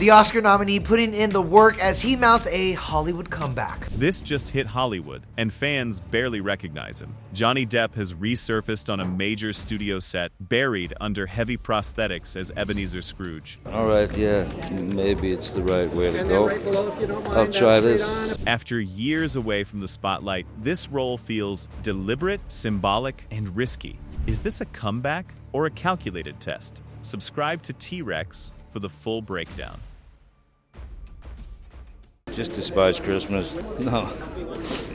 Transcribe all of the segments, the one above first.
The Oscar nominee putting in the work as he mounts a Hollywood comeback. This just hit Hollywood, and fans barely recognize him. Johnny Depp has resurfaced on a major studio set, buried under heavy prosthetics as Ebenezer Scrooge. All right, yeah, maybe it's the right way to go. I'll try this. After years away from the spotlight, this role feels deliberate, symbolic, and risky. Is this a comeback or a calculated test? Subscribe to T-Rex for the full breakdown. Just despise Christmas. No.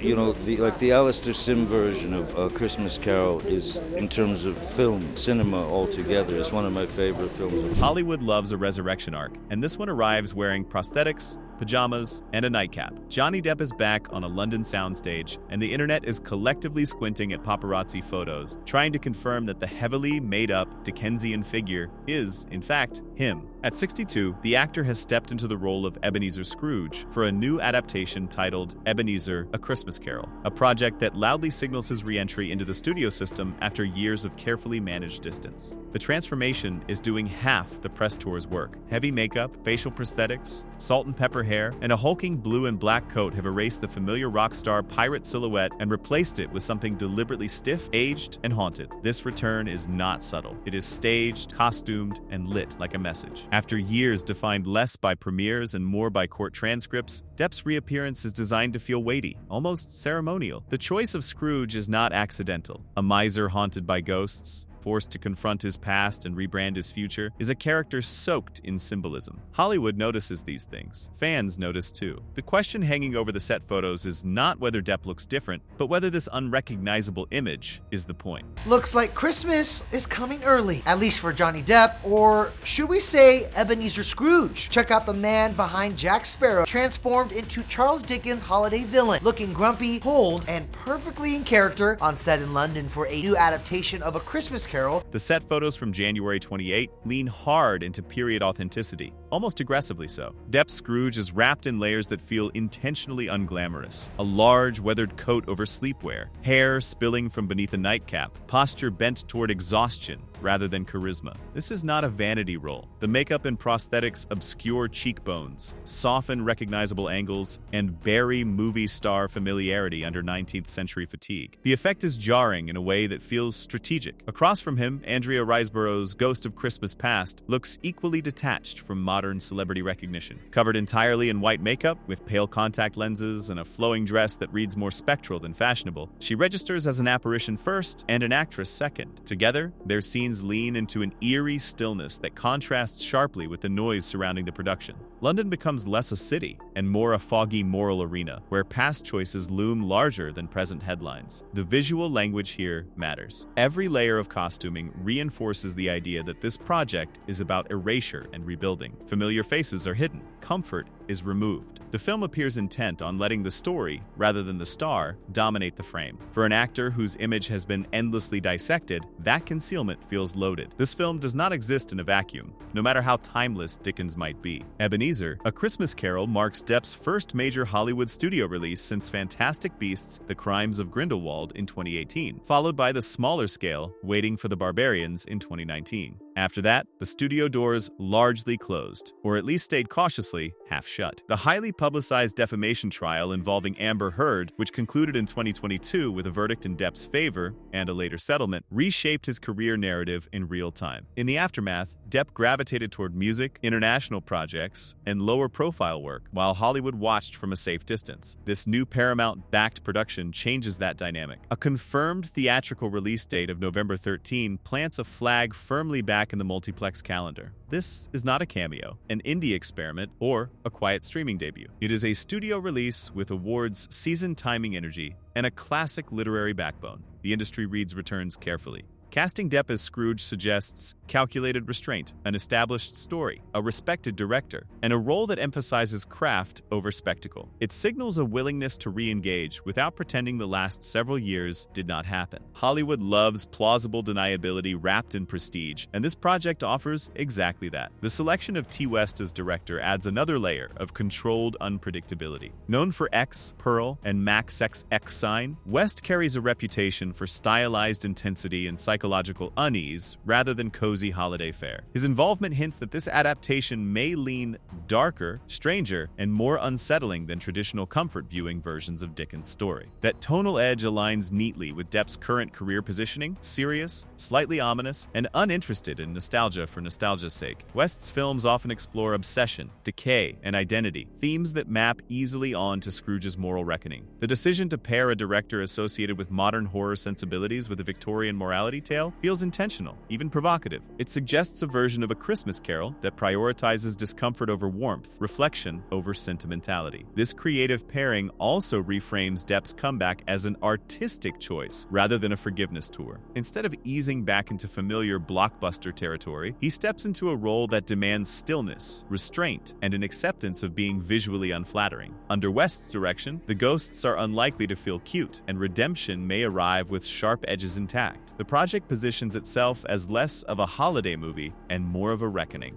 You know, the Alistair Sim version of Christmas Carol is, in terms of film, cinema altogether, is one of my favorite films. Hollywood loves a resurrection arc, and this one arrives wearing prosthetics, pajamas, and a nightcap. Johnny Depp is back on a London soundstage, and the internet is collectively squinting at paparazzi photos, trying to confirm that the heavily made-up Dickensian figure is, in fact, him. At 62, the actor has stepped into the role of Ebenezer Scrooge for a new adaptation titled Ebenezer: A Christmas Carol, a project that loudly signals his re-entry into the studio system after years of carefully managed distance. The transformation is doing half the press tour's work. Heavy makeup, facial prosthetics, salt and pepper hair, and a hulking blue and black coat have erased the familiar rock star pirate silhouette and replaced it with something deliberately stiff, aged, and haunted. This return is not subtle. It is staged, costumed, and lit like a message. After years defined less by premieres and more by court transcripts, Depp's reappearance is designed to feel weighty, almost ceremonial. The choice of Scrooge is not accidental. A miser haunted by ghosts, forced to confront his past and rebrand his future, is a character soaked in symbolism. Hollywood notices these things. Fans notice too. The question hanging over the set photos is not whether Depp looks different, but whether this unrecognizable image is the point. Looks like Christmas is coming early, at least for Johnny Depp, or should we say Ebenezer Scrooge? Check out the man behind Jack Sparrow, transformed into Charles Dickens' holiday villain, looking grumpy, cold, and perfectly in character on set in London for a new adaptation of A Christmas Carol. The set photos from January 28 lean hard into period authenticity, almost aggressively so. Depp's Scrooge is wrapped in layers that feel intentionally unglamorous. A large, weathered coat over sleepwear, hair spilling from beneath a nightcap, posture bent toward exhaustion rather than charisma. This is not a vanity role. The makeup and prosthetics obscure cheekbones, soften recognizable angles, and bury movie star familiarity under 19th century fatigue. The effect is jarring in a way that feels strategic. Across from him, Andrea Riseborough's Ghost of Christmas Past looks equally detached from modern celebrity recognition. Covered entirely in white makeup, with pale contact lenses and a flowing dress that reads more spectral than fashionable, she registers as an apparition first and an actress second. Together, their scenes lean into an eerie stillness that contrasts sharply with the noise surrounding the production. London becomes less a city and more a foggy moral arena, where past choices loom larger than present headlines. The visual language here matters. Every layer of costuming reinforces the idea that this project is about erasure and rebuilding. Familiar faces are hidden. Comfort is removed. The film appears intent on letting the story, rather than the star, dominate the frame. For an actor whose image has been endlessly dissected, that concealment feels loaded. This film does not exist in a vacuum, no matter how timeless Dickens might be. Ebenezer: A Christmas Carol marks Depp's first major Hollywood studio release since Fantastic Beasts: The Crimes of Grindelwald in 2018, followed by the smaller scale Waiting for the Barbarians in 2019. After that, the studio doors largely closed, or at least stayed cautiously half shut. The highly publicized defamation trial involving Amber Heard, which concluded in 2022 with a verdict in Depp's favor and a later settlement, reshaped his career narrative in real time. In the aftermath, Depp gravitated toward music, international projects, and lower-profile work, while Hollywood watched from a safe distance. This new Paramount-backed production changes that dynamic. A confirmed theatrical release date of November 13 plants a flag firmly back in the multiplex calendar. This is not a cameo, an indie experiment, or a quiet streaming debut. It is a studio release with awards, season timing energy, and a classic literary backbone. The industry reads returns carefully. Casting Depp as Scrooge suggests calculated restraint, an established story, a respected director, and a role that emphasizes craft over spectacle. It signals a willingness to re-engage without pretending the last several years did not happen. Hollywood loves plausible deniability wrapped in prestige, and this project offers exactly that. The selection of T. West as director adds another layer of controlled unpredictability. Known for X, Pearl, and Max X Sign, West carries a reputation for stylized intensity and psychological psychological unease rather than cozy holiday fare. His involvement hints that this adaptation may lean darker, stranger, and more unsettling than traditional comfort viewing versions of Dickens' story. That tonal edge aligns neatly with Depp's current career positioning, serious, slightly ominous, and uninterested in nostalgia for nostalgia's sake. West's films often explore obsession, decay, and identity, themes that map easily onto Scrooge's moral reckoning. The decision to pair a director associated with modern horror sensibilities with a Victorian morality tale feels intentional, even provocative. It suggests a version of A Christmas Carol that prioritizes discomfort over warmth, reflection over sentimentality. This creative pairing also reframes Depp's comeback as an artistic choice rather than a forgiveness tour. Instead of easing back into familiar blockbuster territory, he steps into a role that demands stillness, restraint, and an acceptance of being visually unflattering. Under West's direction, the ghosts are unlikely to feel cute, and redemption may arrive with sharp edges intact. The project positions itself as less of a holiday movie and more of a reckoning.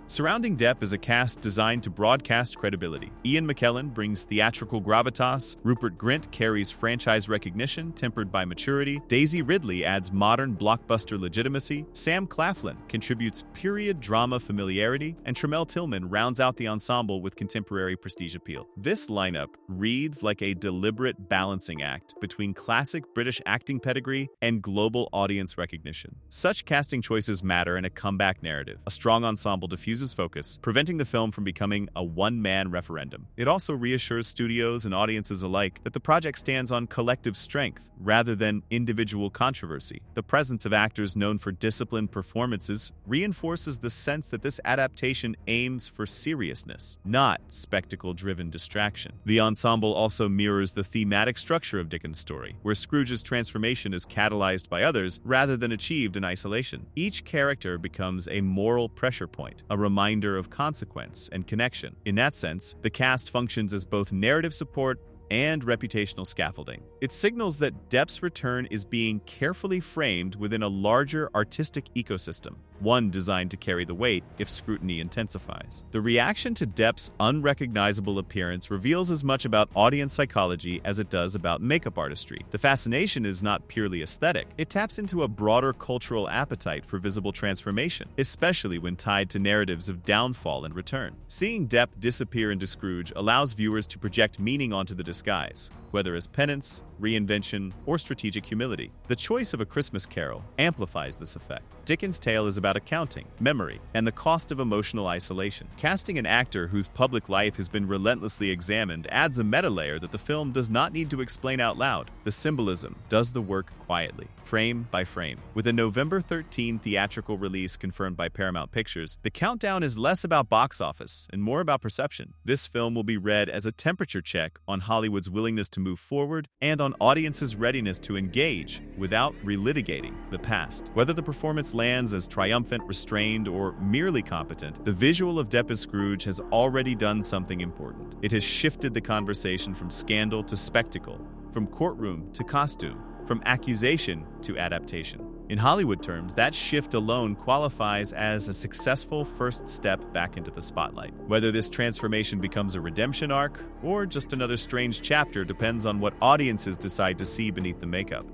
Surrounding Depp is a cast designed to broadcast credibility. Ian McKellen brings theatrical gravitas, Rupert Grint carries franchise recognition tempered by maturity, Daisy Ridley adds modern blockbuster legitimacy, Sam Claflin contributes period drama familiarity, and Tramell Tillman rounds out the ensemble with contemporary prestige appeal. This lineup reads like a deliberate balancing act between classic British acting pedigree and global audience recognition. Such casting choices matter in a comeback narrative. A strong ensemble diffuses focus, preventing the film from becoming a one-man referendum. It also reassures studios and audiences alike that the project stands on collective strength rather than individual controversy. The presence of actors known for disciplined performances reinforces the sense that this adaptation aims for seriousness, not spectacle-driven distraction. The ensemble also mirrors the thematic structure of Dickens' story, where Scrooge's transformation is catalyzed by others rather than achieved in isolation. Each character becomes a moral pressure point, a reminder of consequence and connection. In that sense, the cast functions as both narrative support and reputational scaffolding. It signals that Depp's return is being carefully framed within a larger artistic ecosystem, one designed to carry the weight if scrutiny intensifies. The reaction to Depp's unrecognizable appearance reveals as much about audience psychology as it does about makeup artistry. The fascination is not purely aesthetic. It taps into a broader cultural appetite for visible transformation, especially when tied to narratives of downfall and return. Seeing Depp disappear into Scrooge allows viewers to project meaning onto the disguise, whether as penance, reinvention, or strategic humility. The choice of A Christmas Carol amplifies this effect. Dickens' tale is about accounting, memory, and the cost of emotional isolation. Casting an actor whose public life has been relentlessly examined adds a meta layer that the film does not need to explain out loud. The symbolism does the work quietly, frame by frame. With a November 13 theatrical release confirmed by Paramount Pictures, the countdown is less about box office and more about perception. This film will be read as a temperature check on Hollywood's willingness to move forward and on audiences' readiness to engage without relitigating the past. Whether the performance lands as triumphant, restrained, or merely competent, the visual of Depp as Scrooge has already done something important. It has shifted the conversation from scandal to spectacle, from courtroom to costume, from accusation to adaptation. In Hollywood terms, that shift alone qualifies as a successful first step back into the spotlight. Whether this transformation becomes a redemption arc or just another strange chapter depends on what audiences decide to see beneath the makeup.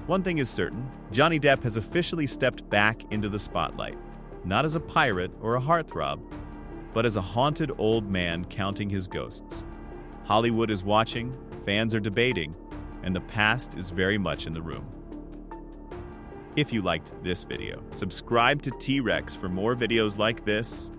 One thing is certain, Johnny Depp has officially stepped back into the spotlight, not as a pirate or a heartthrob, but as a haunted old man counting his ghosts. Hollywood is watching, fans are debating, and the past is very much in the room. If you liked this video, subscribe to T-Rex for more videos like this